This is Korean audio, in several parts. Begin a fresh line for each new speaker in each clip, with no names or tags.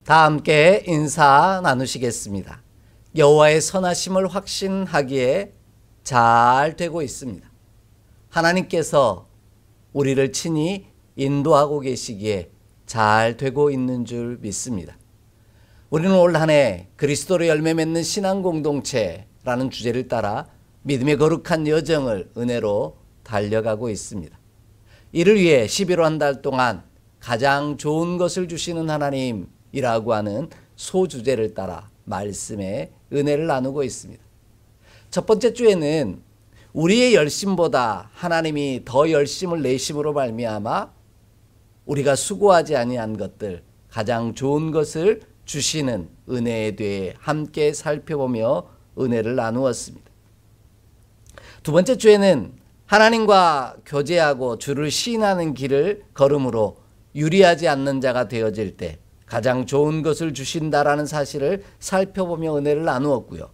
다 함께 인사 나누시겠습니다. 여호와의 선하심을 확신하기에 잘 되고 있습니다. 하나님께서 우리를 친히 인도하고 계시기에 잘 되고 있는 줄 믿습니다. 우리는 올 한 해 그리스도로 열매 맺는 신앙 공동체라는 주제를 따라 믿음의 거룩한 여정을 은혜로 달려가고 있습니다. 이를 위해 11월 한 달 동안 가장 좋은 것을 주시는 하나님이라고 하는 소주제를 따라 말씀의 은혜를 나누고 있습니다. 첫 번째 주에는 우리의 열심보다 하나님이 더 열심을 내심으로 말미암아 우리가 수고하지 아니한 것들, 가장 좋은 것을 주시는 은혜에 대해 함께 살펴보며 은혜를 나누었습니다. 두 번째 주에는 하나님과 교제하고 주를 시인하는 길을 걸음으로 유리하지 않는 자가 되어질 때 가장 좋은 것을 주신다라는 사실을 살펴보며 은혜를 나누었고요.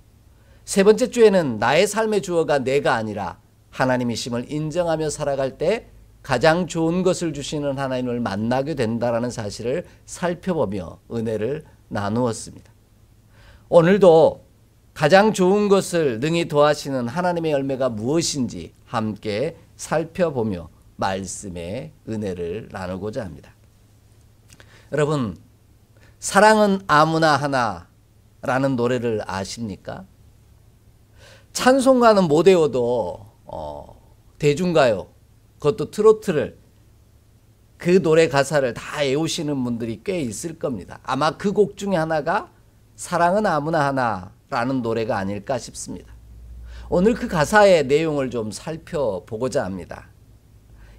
세 번째 주에는 나의 삶의 주어가 내가 아니라 하나님이심을 인정하며 살아갈 때 가장 좋은 것을 주시는 하나님을 만나게 된다라는 사실을 살펴보며 은혜를 나누었습니다. 오늘도 가장 좋은 것을 능히 더하시는 하나님의 열매가 무엇인지 함께 살펴보며 말씀의 은혜를 나누고자 합니다. 여러분, 사랑은 아무나 하나라는 노래를 아십니까? 찬송가는 못 외워도 대중가요, 그것도 트로트를 그 노래 가사를 다 외우시는 분들이 꽤 있을 겁니다. 아마 그 곡 중에 하나가 사랑은 아무나 하나라는 노래가 아닐까 싶습니다. 오늘 그 가사의 내용을 좀 살펴보고자 합니다.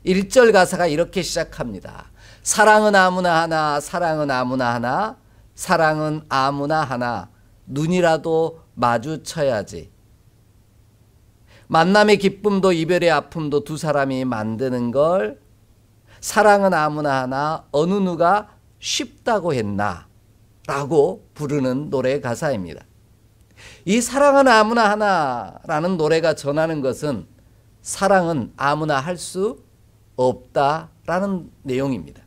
1절 가사가 이렇게 시작합니다. 사랑은 아무나 하나, 사랑은 아무나 하나, 사랑은 아무나 하나, 눈이라도 마주쳐야지. 만남의 기쁨도 이별의 아픔도 두 사람이 만드는 걸 사랑은 아무나 하나, 어느 누가 쉽다고 했나 라고 부르는 노래 가사입니다. 이 사랑은 아무나 하나라는 노래가 전하는 것은 사랑은 아무나 할 수 없다라는 내용입니다.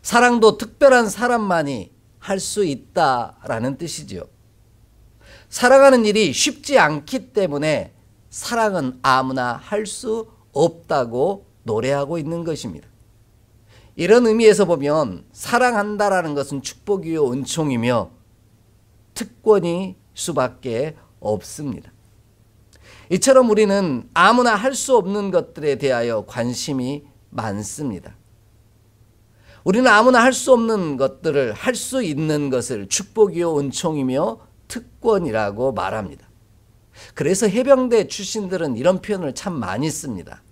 사랑도 특별한 사람만이 할 수 있다라는 뜻이죠. 사랑하는 일이 쉽지 않기 때문에 사랑은 아무나 할 수 없다고 노래하고 있는 것입니다. 이런 의미에서 보면 사랑한다라는 것은 축복이요 은총이며 특권이 수밖에 없습니다. 이처럼 우리는 아무나 할 수 없는 것들에 대하여 관심이 많습니다. 우리는 아무나 할 수 없는 것들을 할 수 있는 것을 축복이요 은총이며 특권이라고 말합니다. 그래서 해병대 출신들은 이런 표현을 참 많이 씁니다.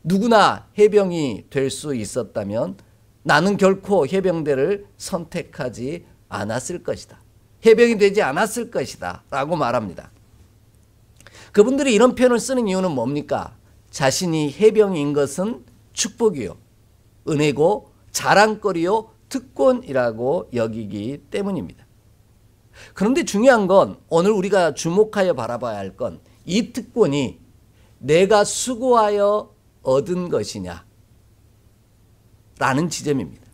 누구나 해병이 될 수 있었다면 나는 결코 해병대를 선택하지 않았을 것이다. 해병이 되지 않았을 것이다 라고 말합니다. 그분들이 이런 표현을 쓰는 이유는 뭡니까? 자신이 해병인 것은 축복이요 은혜고 자랑거리요 특권이라고 여기기 때문입니다. 그런데 중요한 건 오늘 우리가 주목하여 바라봐야 할 건 이 특권이 내가 수고하여 얻은 것이냐 라는 지점입니다.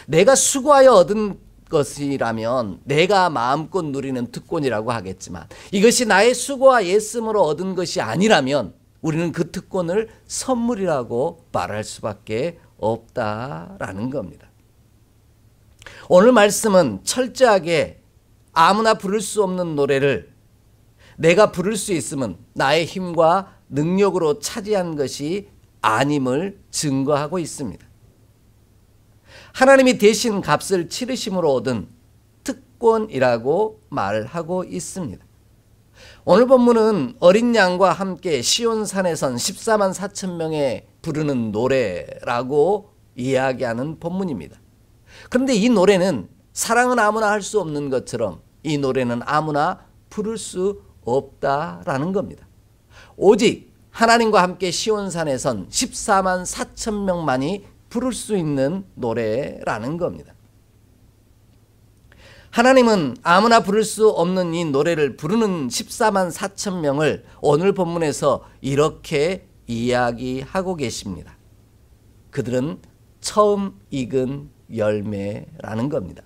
내가 수고하여 얻은 것이라면 내가 마음껏 누리는 특권이라고 하겠지만 이것이 나의 수고와 애씀으로 얻은 것이 아니라면 우리는 그 특권을 선물이라고 말할 수밖에 없다라는 겁니다. 오늘 말씀은 철저하게 아무나 부를 수 없는 노래를 내가 부를 수 있으면 나의 힘과 능력으로 차지한 것이 아님을 증거하고 있습니다. 하나님이 대신 값을 치르심으로 얻은 특권이라고 말하고 있습니다. 오늘 본문은 어린 양과 함께 시온산에선 14만 4천 명에 부르는 노래라고 이야기하는 본문입니다. 그런데 이 노래는 사랑은 아무나 할 수 없는 것처럼 이 노래는 아무나 부를 수 없다라는 겁니다. 오직 하나님과 함께 시온산에선 14만 4천 명만이 부를 수 있는 노래라는 겁니다. 하나님은 아무나 부를 수 없는 이 노래를 부르는 14만 4천 명을 오늘 본문에서 이렇게 이야기하고 계십니다. 그들은 처음 익은 열매라는 겁니다.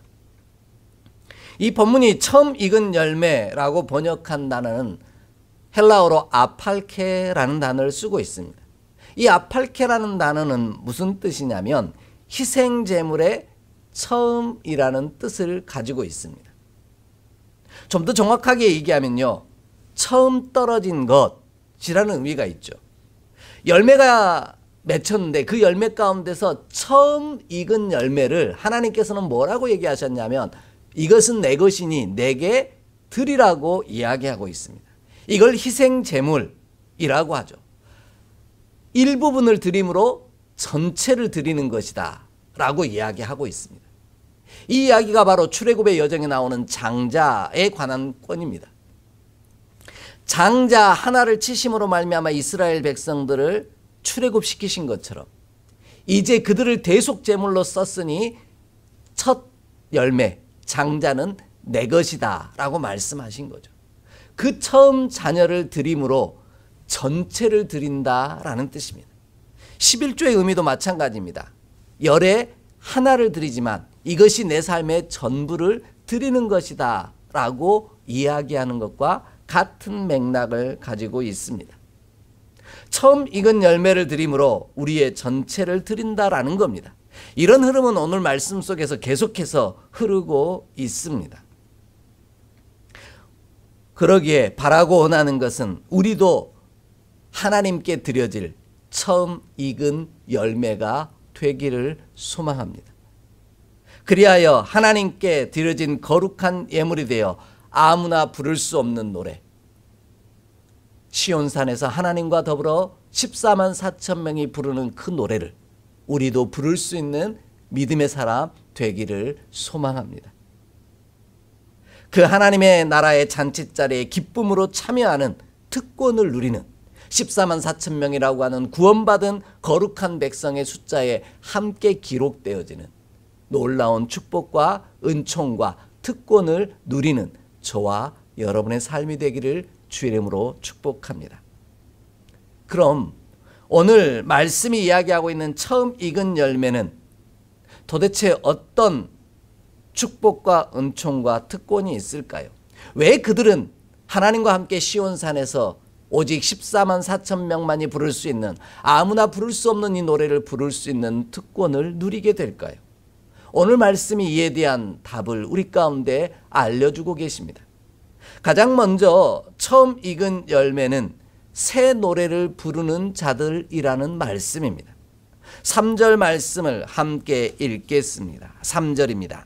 이 본문이 처음 익은 열매라고 번역한 단어는 헬라어로 아팔케라는 단어를 쓰고 있습니다. 이 아팔케라는 단어는 무슨 뜻이냐면 희생제물의 처음이라는 뜻을 가지고 있습니다. 좀 더 정확하게 얘기하면요, 처음 떨어진 것이라는 의미가 있죠. 열매가 맺혔는데 그 열매 가운데서 처음 익은 열매를 하나님께서는 뭐라고 얘기하셨냐면 이것은 내 것이니 내게 드리라고 이야기하고 있습니다. 이걸 희생제물이라고 하죠. 일부분을 드림으로 전체를 드리는 것이다 라고 이야기하고 있습니다. 이 이야기가 바로 출애굽의 여정에 나오는 장자에 관한 권입니다. 장자 하나를 치심으로 말미암아 이스라엘 백성들을 출애굽시키신 것처럼 이제 그들을 대속제물로 썼으니 첫 열매 장자는 내 것이다 라고 말씀하신 거죠. 그 처음 자녀를 드림으로 전체를 드린다라는 뜻입니다. 11조의 의미도 마찬가지입니다. 열에 하나를 드리지만 이것이 내 삶의 전부를 드리는 것이다 라고 이야기하는 것과 같은 맥락을 가지고 있습니다. 처음 익은 열매를 드림으로 우리의 전체를 드린다라는 겁니다. 이런 흐름은 오늘 말씀 속에서 계속해서 흐르고 있습니다. 그러기에 바라고 원하는 것은 우리도 하나님께 드려질 처음 익은 열매가 되기를 소망합니다. 그리하여 하나님께 드려진 거룩한 예물이 되어 아무나 부를 수 없는 노래, 시온산에서 하나님과 더불어 14만 4천 명이 부르는 그 노래를 우리도 부를 수 있는 믿음의 사람 되기를 소망합니다. 그 하나님의 나라의 잔치자리에 기쁨으로 참여하는 특권을 누리는 14만 4천 명이라고 하는 구원받은 거룩한 백성의 숫자에 함께 기록되어지는 놀라운 축복과 은총과 특권을 누리는 저와 여러분의 삶이 되기를 주의 이름으로 축복합니다. 그럼 오늘 말씀이 이야기하고 있는 처음 익은 열매는 도대체 어떤 축복과 은총과 특권이 있을까요? 왜 그들은 하나님과 함께 시온산에서 오직 14만 4천 명만이 부를 수 있는, 아무나 부를 수 없는 이 노래를 부를 수 있는 특권을 누리게 될까요? 오늘 말씀이 이에 대한 답을 우리 가운데 알려주고 계십니다. 가장 먼저 처음 익은 열매는 새 노래를 부르는 자들이라는 말씀입니다. 3절 말씀을 함께 읽겠습니다. 3절입니다.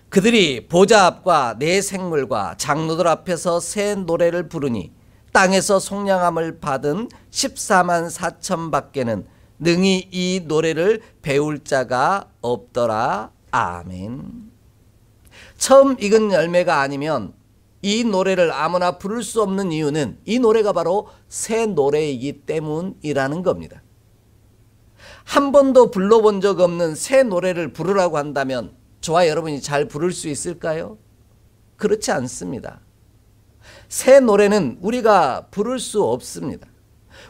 그들이 보좌 앞과 내 생물과 장로들 앞에서 새 노래를 부르니 땅에서 속량함을 받은 14만 4천 밖에는 능히 이 노래를 배울 자가 없더라. 아멘. 처음 익은 열매가 아니면 이 노래를 아무나 부를 수 없는 이유는 이 노래가 바로 새 노래이기 때문이라는 겁니다. 한 번도 불러본 적 없는 새 노래를 부르라고 한다면 저와 여러분이 잘 부를 수 있을까요? 그렇지 않습니다. 새 노래는 우리가 부를 수 없습니다.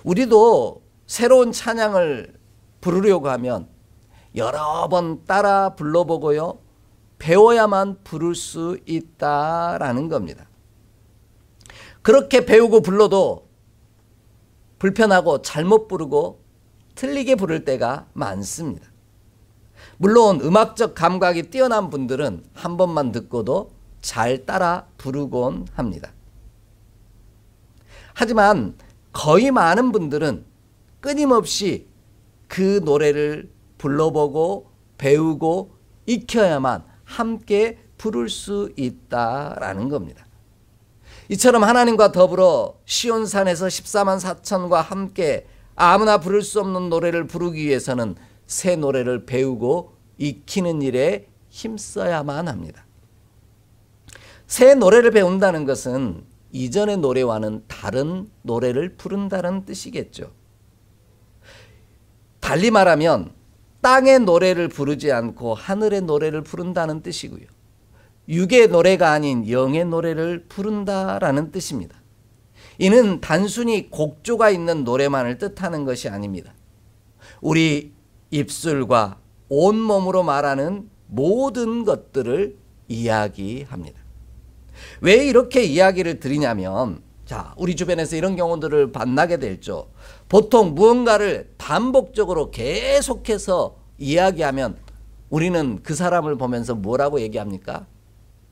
우리도 새로운 찬양을 부르려고 하면 여러 번 따라 불러보고요, 배워야만 부를 수 있다라는 겁니다. 그렇게 배우고 불러도 불편하고 잘못 부르고 틀리게 부를 때가 많습니다. 물론 음악적 감각이 뛰어난 분들은 한 번만 듣고도 잘 따라 부르곤 합니다. 하지만 거의 많은 분들은 끊임없이 그 노래를 불러보고 배우고 익혀야만 함께 부를 수 있다라는 겁니다. 이처럼 하나님과 더불어 시온산에서 14만 4천과 함께 아무나 부를 수 없는 노래를 부르기 위해서는 새 노래를 배우고 익히는 일에 힘써야만 합니다. 새 노래를 배운다는 것은 이전의 노래와는 다른 노래를 부른다는 뜻이겠죠. 달리 말하면 땅의 노래를 부르지 않고 하늘의 노래를 부른다는 뜻이고요. 육의 노래가 아닌 영의 노래를 부른다라는 뜻입니다. 이는 단순히 곡조가 있는 노래만을 뜻하는 것이 아닙니다. 우리 입술과 온몸으로 말하는 모든 것들을 이야기합니다. 왜 이렇게 이야기를 드리냐면, 자, 우리 주변에서 이런 경우들을 만나게 되죠. 보통 무언가를 반복적으로 계속해서 이야기하면 우리는 그 사람을 보면서 뭐라고 얘기합니까?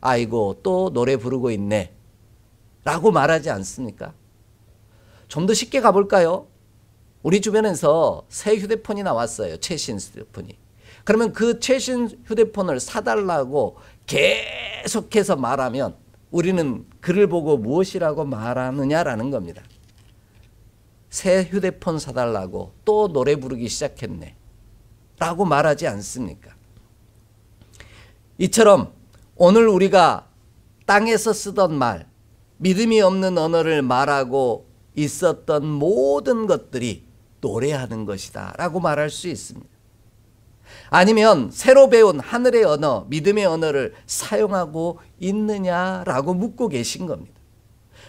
아이고, 또 노래 부르고 있네 라고 말하지 않습니까? 좀 더 쉽게 가볼까요? 우리 주변에서 새 휴대폰이 나왔어요. 최신 휴대폰이. 그러면 그 최신 휴대폰을 사달라고 계속해서 말하면 우리는 그를 보고 무엇이라고 말하느냐라는 겁니다. 새 휴대폰 사달라고 또 노래 부르기 시작했네 라고 말하지 않습니까? 이처럼 오늘 우리가 땅에서 쓰던 말, 믿음이 없는 언어를 말하고 있었던 모든 것들이 노래하는 것이다 라고 말할 수 있습니다. 아니면 새로 배운 하늘의 언어, 믿음의 언어를 사용하고 있느냐라고 묻고 계신 겁니다.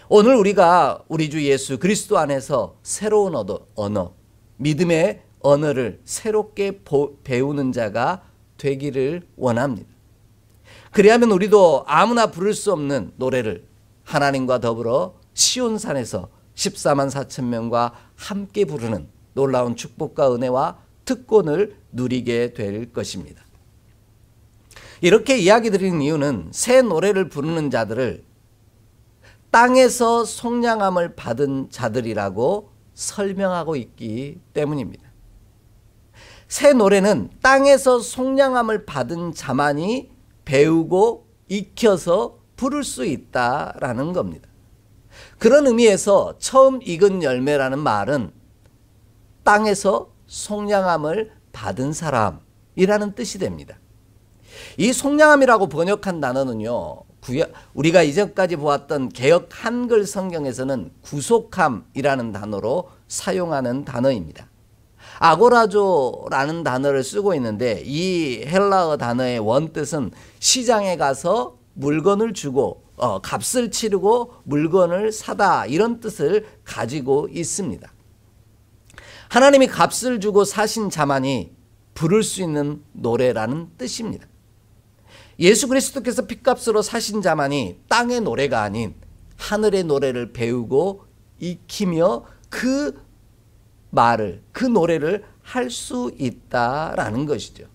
오늘 우리가 우리 주 예수 그리스도 안에서 새로운 언어, 믿음의 언어를 새롭게 배우는 자가 되기를 원합니다. 그리하면 우리도 아무나 부를 수 없는 노래를 하나님과 더불어 시온산에서 14만 4천 명과 함께 부르는 놀라운 축복과 은혜와 특권을 누리게 될 것입니다. 이렇게 이야기 드리는 이유는 새 노래를 부르는 자들을 땅에서 속량함을 받은 자들이라고 설명하고 있기 때문입니다. 새 노래는 땅에서 속량함을 받은 자만이 배우고 익혀서 부를 수 있다라는 겁니다. 그런 의미에서 처음 익은 열매라는 말은 땅에서 속량함을 받은 사람이라는 뜻이 됩니다. 이 속량함이라고 번역한 단어는요, 우리가 이전까지 보았던 개역 한글 성경에서는 구속함이라는 단어로 사용하는 단어입니다. 아고라조라는 단어를 쓰고 있는데 이 헬라어 단어의 원뜻은 시장에 가서 물건을 주고 값을 치르고 물건을 사다, 이런 뜻을 가지고 있습니다. 하나님이 값을 주고 사신 자만이 부를 수 있는 노래라는 뜻입니다. 예수 그리스도께서 핏값으로 사신 자만이 땅의 노래가 아닌 하늘의 노래를 배우고 익히며 그 말을, 그 노래를 할 수 있다라는 것이죠.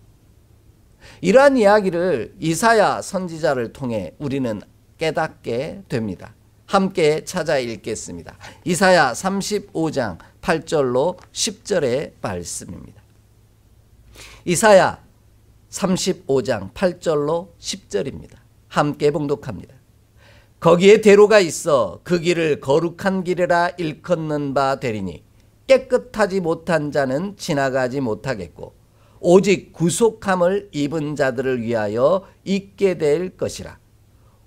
이러한 이야기를 이사야 선지자를 통해 우리는 깨닫게 됩니다. 함께 찾아 읽겠습니다. 이사야 35장 8절로 10절의 말씀입니다. 이사야 35장 8절로 10절입니다. 함께 봉독합니다. 거기에 대로가 있어 그 길을 거룩한 길이라 일컫는 바 되리니 깨끗하지 못한 자는 지나가지 못하겠고 오직 구속함을 입은 자들을 위하여 있게 될 것이라.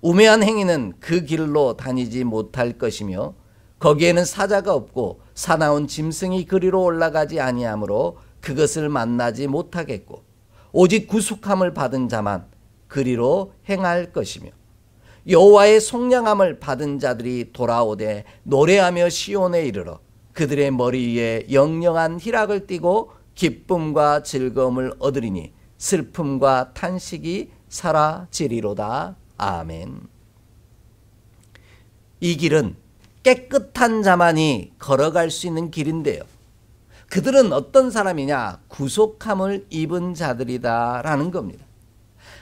우매한 행위는 그 길로 다니지 못할 것이며 거기에는 사자가 없고 사나운 짐승이 그리로 올라가지 아니하므로 그것을 만나지 못하겠고 오직 구속함을 받은 자만 그리로 행할 것이며 여호와의 속량함을 받은 자들이 돌아오되 노래하며 시온에 이르러 그들의 머리 위에 영영한 희락을 띠고 기쁨과 즐거움을 얻으리니 슬픔과 탄식이 사라지리로다. 아멘. 이 길은 깨끗한 자만이 걸어갈 수 있는 길인데요. 그들은 어떤 사람이냐? 구속함을 입은 자들이다라는 겁니다.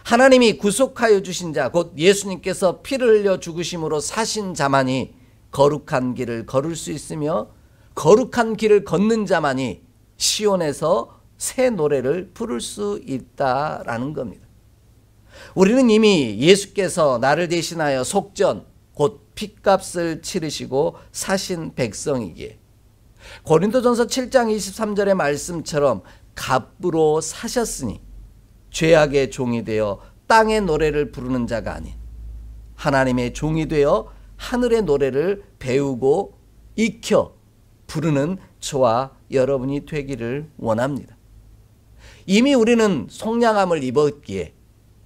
하나님이 구속하여 주신 자, 곧 예수님께서 피를 흘려 죽으심으로 사신 자만이 거룩한 길을 걸을 수 있으며 거룩한 길을 걷는 자만이 시온에서 새 노래를 부를 수 있다라는 겁니다. 우리는 이미 예수께서 나를 대신하여 속전, 곧 핏값을 치르시고 사신 백성이기에 고린도전서 7장 23절의 말씀처럼 값으로 사셨으니 죄악의 종이 되어 땅의 노래를 부르는 자가 아닌 하나님의 종이 되어 하늘의 노래를 배우고 익혀 부르는 저와 여러분이 되기를 원합니다. 이미 우리는 속량함을 입었기에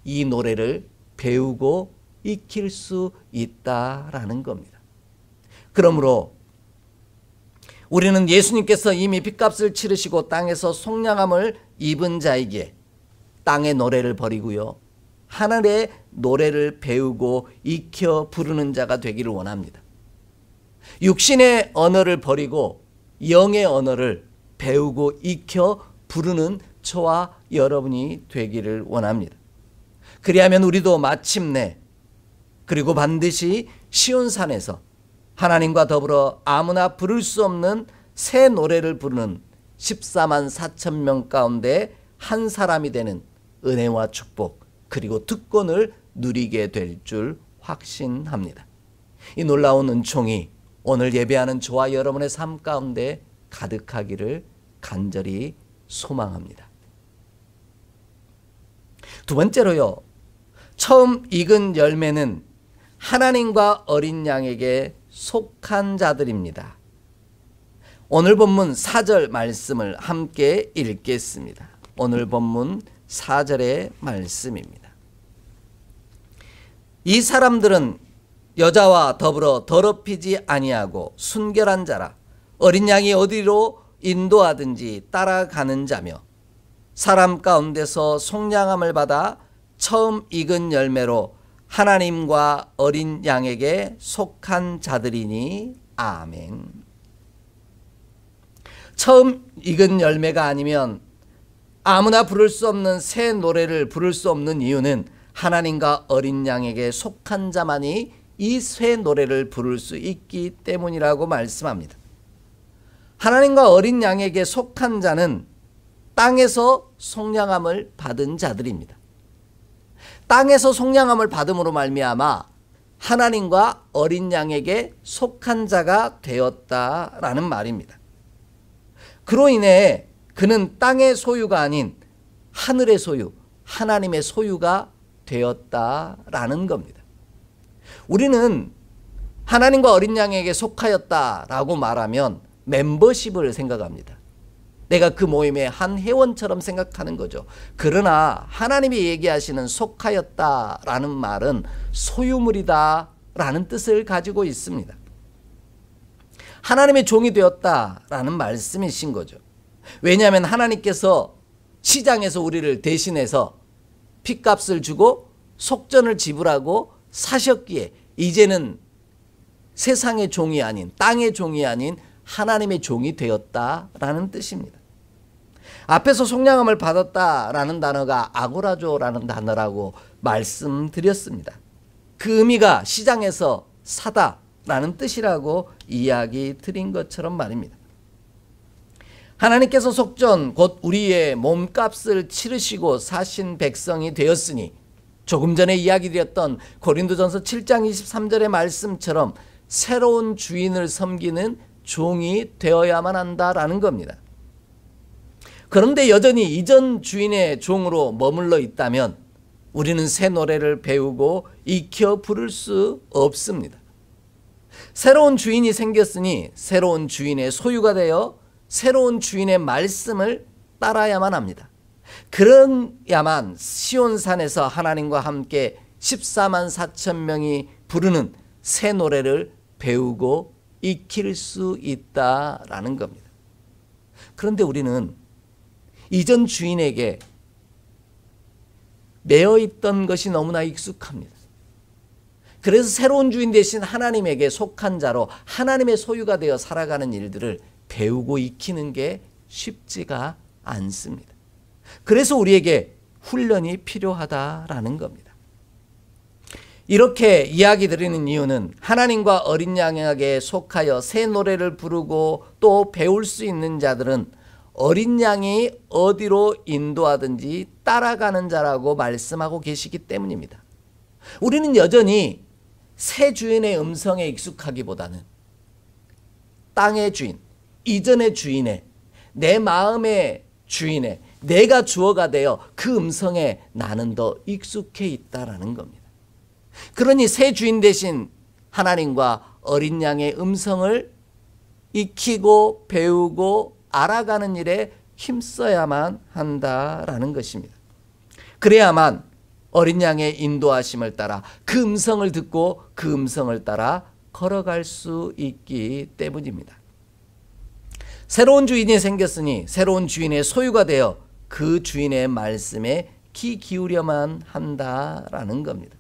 이 노래를 배우고 익힐 수 있다라는 겁니다. 그러므로 우리는 예수님께서 이미 핏값을 치르시고 땅에서 속량함을 입은 자이기에 땅의 노래를 버리고요, 하늘의 노래를 배우고 익혀 부르는 자가 되기를 원합니다. 육신의 언어를 버리고 영의 언어를 배우고 익혀 부르는 저와 여러분이 되기를 원합니다. 그리하면 우리도 마침내 그리고 반드시 시온산에서 하나님과 더불어 아무나 부를 수 없는 새 노래를 부르는 14만 4천 명 가운데 한 사람이 되는 은혜와 축복 그리고 특권을 누리게 될 줄 확신합니다. 이 놀라운 은총이 오늘 예배하는 저와 여러분의 삶 가운데 가득하기를 간절히 소망합니다. 두 번째로요, 처음 익은 열매는 하나님과 어린 양에게 속한 자들입니다. 오늘 본문 4절 말씀을 함께 읽겠습니다. 오늘 본문 4절의 말씀입니다. 이 사람들은 여자와 더불어 더럽히지 아니하고 순결한 자라 어린 양이 어디로 인도하든지 따라가는 자며 사람 가운데서 속량함을 받아 처음 익은 열매로 하나님과 어린 양에게 속한 자들이니 아멘. 처음 익은 열매가 아니면 아무나 부를 수 없는 새 노래를 부를 수 없는 이유는 하나님과 어린 양에게 속한 자만이 이 새 노래를 부를 수 있기 때문이라고 말씀합니다. 하나님과 어린 양에게 속한 자는 땅에서 속량함을 받은 자들입니다. 땅에서 속량함을 받음으로 말미암아 하나님과 어린 양에게 속한 자가 되었다라는 말입니다. 그로 인해 그는 땅의 소유가 아닌 하늘의 소유, 하나님의 소유가 되었다라는 겁니다. 우리는 하나님과 어린 양에게 속하였다라고 말하면 멤버십을 생각합니다. 내가 그 모임의 한 회원처럼 생각하는 거죠. 그러나 하나님이 얘기하시는 속하였다라는 말은 소유물이다라는 뜻을 가지고 있습니다. 하나님의 종이 되었다라는 말씀이신 거죠. 왜냐하면 하나님께서 시장에서 우리를 대신해서 핏값을 주고 속전을 지불하고 사셨기에 이제는 세상의 종이 아닌 땅의 종이 아닌 하나님의 종이 되었다라는 뜻입니다. 앞에서 속량함을 받았다라는 단어가 아고라조라는 단어라고 말씀드렸습니다. 그 의미가 시장에서 사다라는 뜻이라고 이야기 드린 것처럼 말입니다. 하나님께서 속전 곧 우리의 몸값을 치르시고 사신 백성이 되었으니 조금 전에 이야기 드렸던 고린도전서 7장 23절의 말씀처럼 새로운 주인을 섬기는 종이 되어야만 한다라는 겁니다. 그런데 여전히 이전 주인의 종으로 머물러 있다면 우리는 새 노래를 배우고 익혀 부를 수 없습니다. 새로운 주인이 생겼으니 새로운 주인의 소유가 되어 새로운 주인의 말씀을 따라야만 합니다. 그래야만 시온산에서 하나님과 함께 14만 4천 명이 부르는 새 노래를 배우고 익힐 수 있다라는 겁니다. 그런데 우리는 이전 주인에게 매여 있던 것이 너무나 익숙합니다. 그래서 새로운 주인 대신 하나님에게 속한 자로 하나님의 소유가 되어 살아가는 일들을 배우고 익히는 게 쉽지가 않습니다. 그래서 우리에게 훈련이 필요하다라는 겁니다. 이렇게 이야기 드리는 이유는 하나님과 어린 양에게 속하여 새 노래를 부르고 또 배울 수 있는 자들은 어린 양이 어디로 인도하든지 따라가는 자라고 말씀하고 계시기 때문입니다. 우리는 여전히 새 주인의 음성에 익숙하기보다는 땅의 주인, 이전의 주인의, 내 마음의 주인의, 내가 주어가 되어 그 음성에 나는 더 익숙해 있다라는 겁니다. 그러니 새 주인 대신 하나님과 어린 양의 음성을 익히고 배우고 알아가는 일에 힘써야만 한다라는 것입니다. 그래야만 어린 양의 인도하심을 따라 그 음성을 듣고 그 음성을 따라 걸어갈 수 있기 때문입니다. 새로운 주인이 생겼으니 새로운 주인의 소유가 되어 그 주인의 말씀에 귀 기울여만 한다라는 겁니다.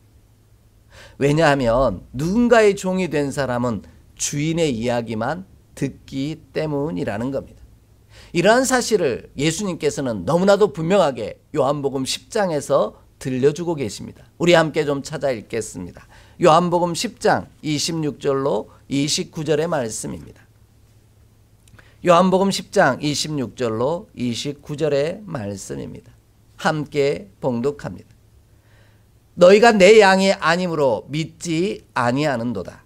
왜냐하면 누군가의 종이 된 사람은 주인의 이야기만 듣기 때문이라는 겁니다. 이러한 사실을 예수님께서는 너무나도 분명하게 요한복음 10장에서 들려주고 계십니다. 우리 함께 좀 찾아 읽겠습니다. 요한복음 10장 26절로 29절의 말씀입니다. 요한복음 10장 26절로 29절의 말씀입니다. 함께 봉독합니다. 너희가 내 양이 아니므로 믿지 아니하는도다.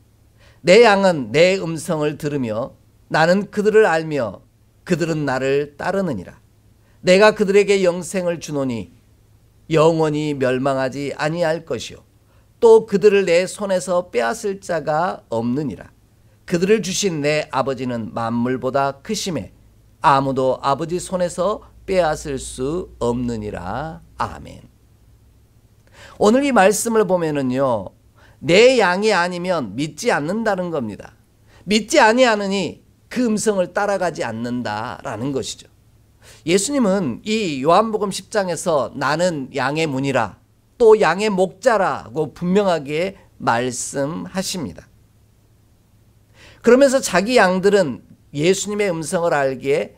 내 양은 내 음성을 들으며 나는 그들을 알며 그들은 나를 따르느니라. 내가 그들에게 영생을 주노니 영원히 멸망하지 아니할 것이요 또 그들을 내 손에서 빼앗을 자가 없느니라. 그들을 주신 내 아버지는 만물보다 크심에 아무도 아버지 손에서 빼앗을 수 없느니라. 아멘. 오늘 이 말씀을 보면은요, 내 양이 아니면 믿지 않는다는 겁니다. 믿지 아니하느니 그 음성을 따라가지 않는다라는 것이죠. 예수님은 이 요한복음 10장에서 나는 양의 문이라 또 양의 목자라고 분명하게 말씀하십니다. 그러면서 자기 양들은 예수님의 음성을 알기에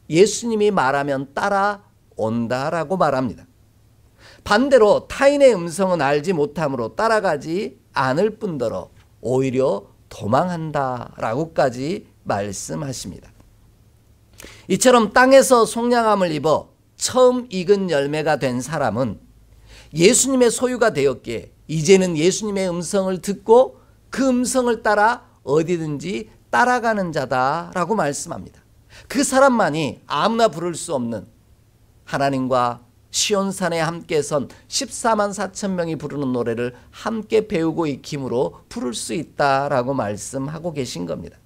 예수님이 말하면 따라온다라고 말합니다. 반대로 타인의 음성은 알지 못함으로 따라가지 않을 뿐더러 오히려 도망한다라고까지 말씀하십니다. 이처럼 땅에서 속량함을 입어 처음 익은 열매가 된 사람은 예수님의 소유가 되었기에 이제는 예수님의 음성을 듣고 그 음성을 따라 어디든지 따라가는 자다라고 말씀합니다. 그 사람만이 아무나 부를 수 없는 하나님과 시온산에 함께 선 14만 4천 명이 부르는 노래를 함께 배우고 익힘으로 부를 수 있다라고 말씀하고 계신 겁니다.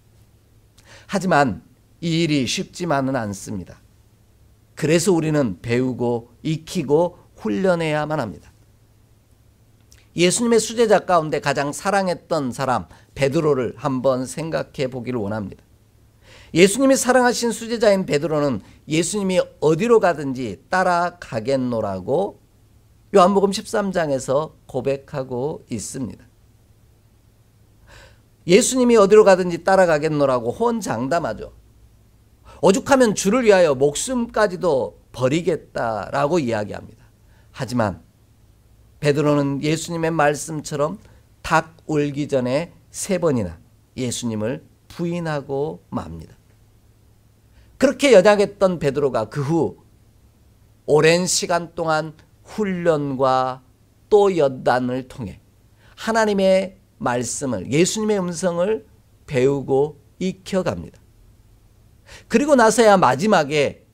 하지만 이 일이 쉽지만은 않습니다. 그래서 우리는 배우고 익히고 훈련해야만 합니다. 예수님의 수제자 가운데 가장 사랑했던 사람 베드로를 한번 생각해 보기를 원합니다. 예수님이 사랑하신 수제자인 베드로는 예수님이 어디로 가든지 따라가겠노라고 요한복음 13장에서 고백하고 있습니다. 예수님이 어디로 가든지 따라가겠노라고 호언장담하죠. 오죽하면 주를 위하여 목숨까지도 버리겠다라고 이야기합니다. 하지만 베드로는 예수님의 말씀처럼 닭 울기 전에 3번이나 예수님을 부인하고 맙니다. 그렇게 연약했던 베드로가 그 후 오랜 시간 동안 훈련과 또 연단을 통해 하나님의 말씀을, 예수님의 음성을 배우고 익혀갑니다. 그리고 나서야 마지막에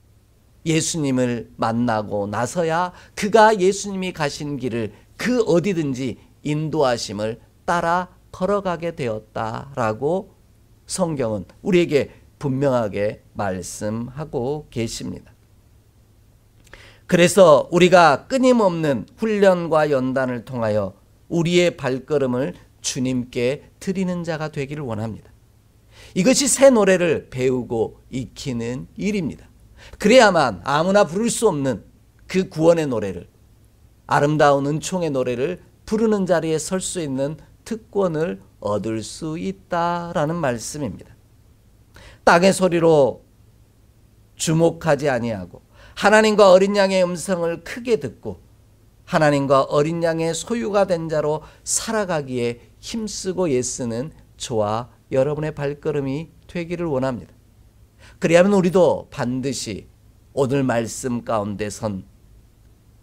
예수님을 만나고 나서야 그가 예수님이 가신 길을 그 어디든지 인도하심을 따라 걸어가게 되었다라고 성경은 우리에게 분명하게 말씀하고 계십니다. 그래서 우리가 끊임없는 훈련과 연단을 통하여 우리의 발걸음을 주님께 드리는 자가 되기를 원합니다. 이것이 새 노래를 배우고 익히는 일입니다. 그래야만 아무나 부를 수 없는 그 구원의 노래를, 아름다운 은총의 노래를 부르는 자리에 설 수 있는 특권을 얻을 수 있다라는 말씀입니다. 땅의 소리로 주목하지 아니하고 하나님과 어린 양의 음성을 크게 듣고 하나님과 어린 양의 소유가 된 자로 살아가기에 힘쓰고 애쓰는 저와 여러분의 발걸음이 되기를 원합니다. 그리하면 우리도 반드시 오늘 말씀 가운데 선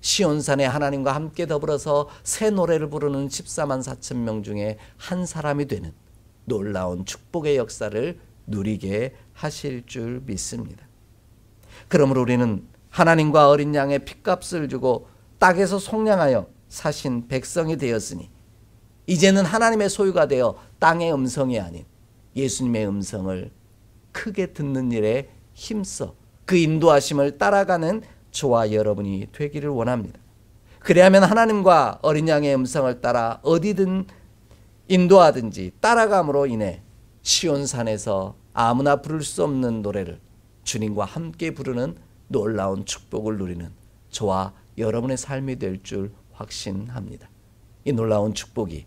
시온산에 하나님과 함께 더불어서 새 노래를 부르는 14만 4천 명 중에 한 사람이 되는 놀라운 축복의 역사를 누리게 하실 줄 믿습니다. 그러므로 우리는 하나님과 어린 양의 핏값을 주고 땅에서 속량하여 사신 백성이 되었으니 이제는 하나님의 소유가 되어 땅의 음성이 아닌 예수님의 음성을 크게 듣는 일에 힘써 그 인도하심을 따라가는 저와 여러분이 되기를 원합니다. 그래야만 하나님과 어린 양의 음성을 따라 어디든 인도하든지 따라감으로 인해 시온산에서 아무나 부를 수 없는 노래를 주님과 함께 부르는 놀라운 축복을 누리는 저와 여러분의 삶이 될 줄 확신합니다. 이 놀라운 축복이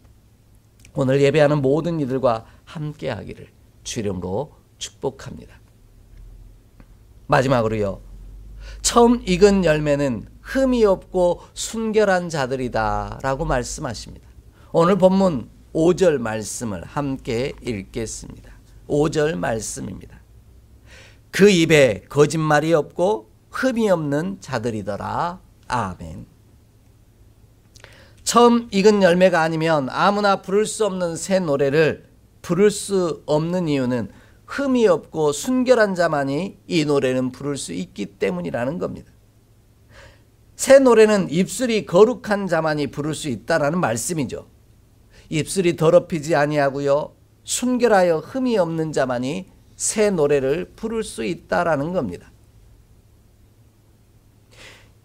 오늘 예배하는 모든 이들과 함께 하기를 주 이름으로 축복합니다. 마지막으로요. 처음 익은 열매는 흠이 없고 순결한 자들이다 라고 말씀하십니다. 오늘 본문 5절 말씀을 함께 읽겠습니다. 5절 말씀입니다. 그 입에 거짓말이 없고 흠이 없는 자들이더라. 아멘. 처음 익은 열매가 아니면 아무나 부를 수 없는 새 노래를 부를 수 없는 이유는 흠이 없고 순결한 자만이 이 노래는 부를 수 있기 때문이라는 겁니다. 새 노래는 입술이 거룩한 자만이 부를 수 있다라는 말씀이죠. 입술이 더럽히지 아니하고요, 순결하여 흠이 없는 자만이 새 노래를 부를 수 있다라는 겁니다.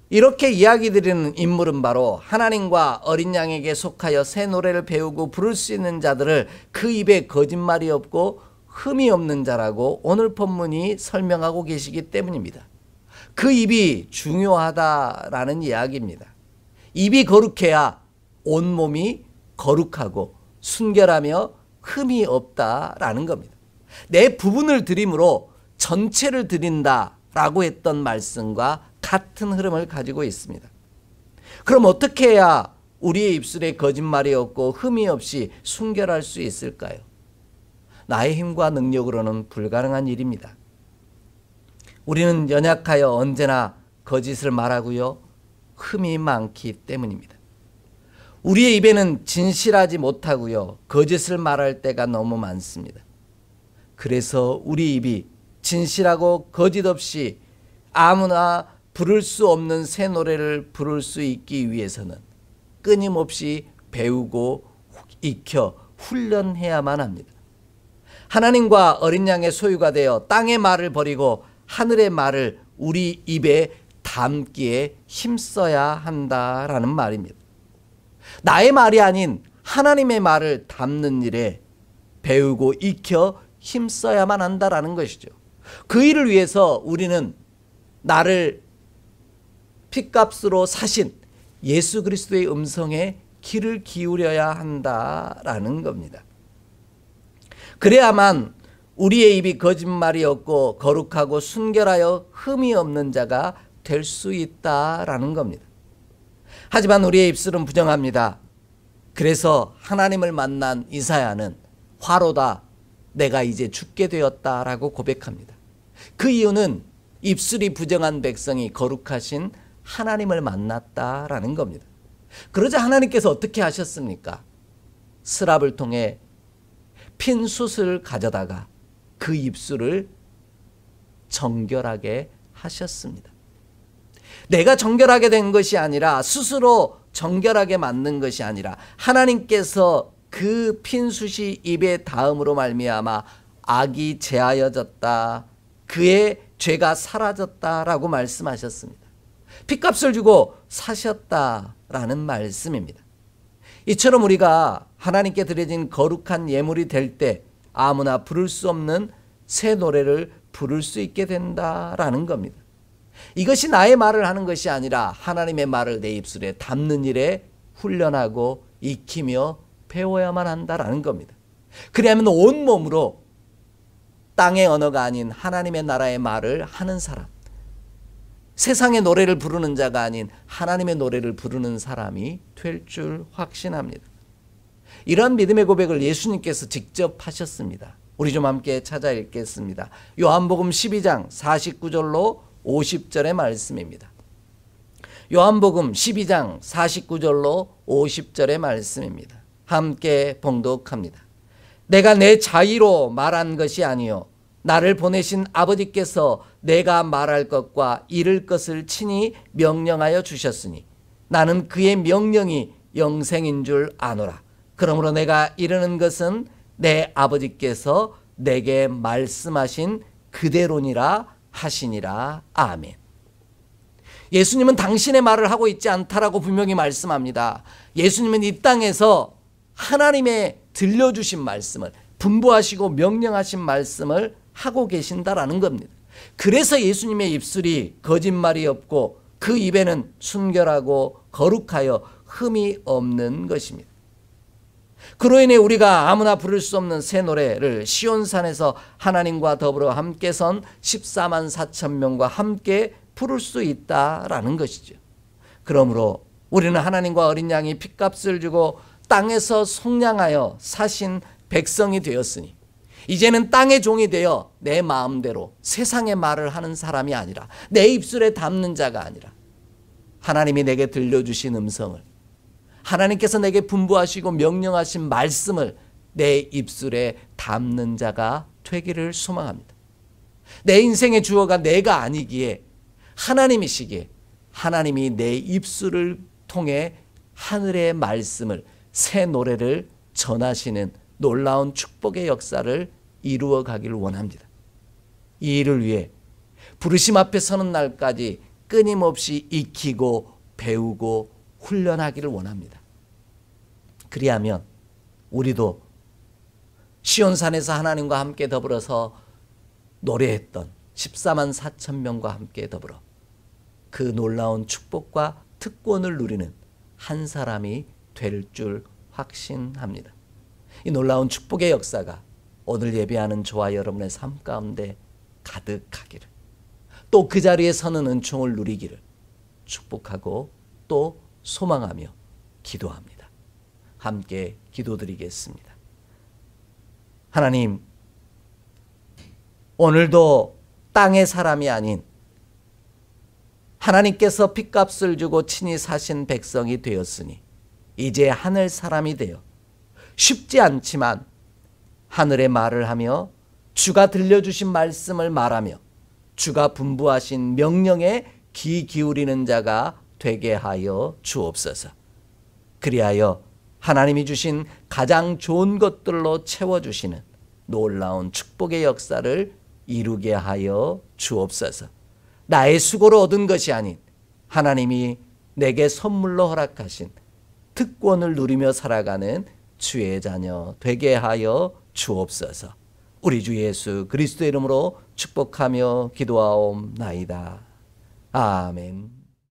이렇게 이야기 드리는 인물은 바로 하나님과 어린 양에게 속하여 새 노래를 배우고 부를 수 있는 자들을 그 입에 거짓말이 없고 흠이 없는 자라고 오늘 본문이 설명하고 계시기 때문입니다. 그 입이 중요하다라는 이야기입니다. 입이 거룩해야 온몸이 거룩하고 순결하며 흠이 없다라는 겁니다. 내 부분을 드림으로 전체를 드린다라고 했던 말씀과 같은 흐름을 가지고 있습니다. 그럼 어떻게 해야 우리의 입술에 거짓말이 없고 흠이 없이 순결할 수 있을까요? 나의 힘과 능력으로는 불가능한 일입니다. 우리는 연약하여 언제나 거짓을 말하고요, 흠이 많기 때문입니다. 우리의 입에는 진실하지 못하고요, 거짓을 말할 때가 너무 많습니다. 그래서 우리 입이 진실하고 거짓 없이 아무나 부를 수 없는 새 노래를 부를 수 있기 위해서는 끊임없이 배우고 익혀 훈련해야만 합니다. 하나님과 어린 양의 소유가 되어 땅의 말을 버리고 하늘의 말을 우리 입에 담기에 힘써야 한다라는 말입니다. 나의 말이 아닌 하나님의 말을 담는 일에 배우고 익혀 힘써야만 한다라는 것이죠. 그 일을 위해서 우리는 나를 핏값으로 사신 예수 그리스도의 음성에 귀를 기울여야 한다라는 겁니다. 그래야만 우리의 입이 거짓말이 없고 거룩하고 순결하여 흠이 없는 자가 될 수 있다라는 겁니다. 하지만 우리의 입술은 부정합니다. 그래서 하나님을 만난 이사야는 화로다, 내가 이제 죽게 되었다라고 고백합니다. 그 이유는 입술이 부정한 백성이 거룩하신 하나님을 만났다라는 겁니다. 그러자 하나님께서 어떻게 하셨습니까? 스랍을 통해 핀 숯을 가져다가 그 입술을 정결하게 하셨습니다. 내가 정결하게 된 것이 아니라, 스스로 정결하게 만든 것이 아니라 하나님께서 그 핀 숯이 입에 닿음으로 말미암아 악이 제하여졌다, 그의 죄가 사라졌다라고 말씀하셨습니다. 핏값을 주고 사셨다라는 말씀입니다. 이처럼 우리가 하나님께 드려진 거룩한 예물이 될 때 아무나 부를 수 없는 새 노래를 부를 수 있게 된다라는 겁니다. 이것이 나의 말을 하는 것이 아니라 하나님의 말을 내 입술에 담는 일에 훈련하고 익히며 배워야만 한다라는 겁니다. 그래야만 온몸으로 땅의 언어가 아닌 하나님의 나라의 말을 하는 사람, 세상의 노래를 부르는 자가 아닌 하나님의 노래를 부르는 사람이 될 줄 확신합니다. 이러한 믿음의 고백을 예수님께서 직접 하셨습니다. 우리 좀 함께 찾아 읽겠습니다. 요한복음 12장 49절로 50절의 말씀입니다. 요한복음 12장 49절로 50절의 말씀입니다. 함께 봉독합니다. 내가 내 자의로 말한 것이 아니요 나를 보내신 아버지께서 내가 말할 것과 이를 것을 친히 명령하여 주셨으니 나는 그의 명령이 영생인 줄 아노라. 그러므로 내가 이르는 것은 내 아버지께서 내게 말씀하신 그대로니라 하시니라. 아멘. 예수님은 당신의 말을 하고 있지 않다라고 분명히 말씀합니다. 예수님은 이 땅에서 하나님의 들려주신 말씀을, 분부하시고 명령하신 말씀을 하고 계신다라는 겁니다. 그래서 예수님의 입술이 거짓말이 없고 그 입에는 순결하고 거룩하여 흠이 없는 것입니다. 그로 인해 우리가 아무나 부를 수 없는 새 노래를 시온산에서 하나님과 더불어 함께 선 14만 4천 명과 함께 부를 수 있다라는 것이죠. 그러므로 우리는 하나님과 어린 양이 핏값을 주고 땅에서 속량하여 사신 백성이 되었으니 이제는 땅의 종이 되어 내 마음대로 세상의 말을 하는 사람이 아니라 내 입술에 담는 자가 아니라 하나님이 내게 들려주신 음성을, 하나님께서 내게 분부하시고 명령하신 말씀을 내 입술에 담는 자가 되기를 소망합니다. 내 인생의 주어가 내가 아니기에 하나님이시기에 하나님이 내 입술을 통해 하늘의 말씀을, 새 노래를 전하시는 놀라운 축복의 역사를 이루어 가기를 원합니다. 이 일을 위해 부르심 앞에 서는 날까지 끊임없이 익히고 배우고 훈련하기를 원합니다. 그리하면 우리도 시온산에서 하나님과 함께 더불어서 노래했던 14만 4천 명과 함께 더불어 그 놀라운 축복과 특권을 누리는 한 사람이 될 줄 확신합니다. 이 놀라운 축복의 역사가 오늘 예배하는 저와 여러분의 삶 가운데 가득하기를, 또 그 자리에 서는 은총을 누리기를 축복하고 또 소망하며 기도합니다. 함께 기도드리겠습니다. 하나님, 오늘도 땅의 사람이 아닌 하나님께서 핏값을 주고 친히 사신 백성이 되었으니 이제 하늘 사람이 되어 쉽지 않지만 하늘의 말을 하며 주가 들려주신 말씀을 말하며 주가 분부하신 명령에 귀 기울이는 자가 되게 하여 주옵소서. 그리하여 하나님이 주신 가장 좋은 것들로 채워주시는 놀라운 축복의 역사를 이루게 하여 주옵소서. 나의 수고로 얻은 것이 아닌 하나님이 내게 선물로 허락하신 특권을 누리며 살아가는 주의 자녀 되게 하여 주옵소서. 우리 주 예수 그리스도의 이름으로 축복하며 기도하옵나이다. 아멘.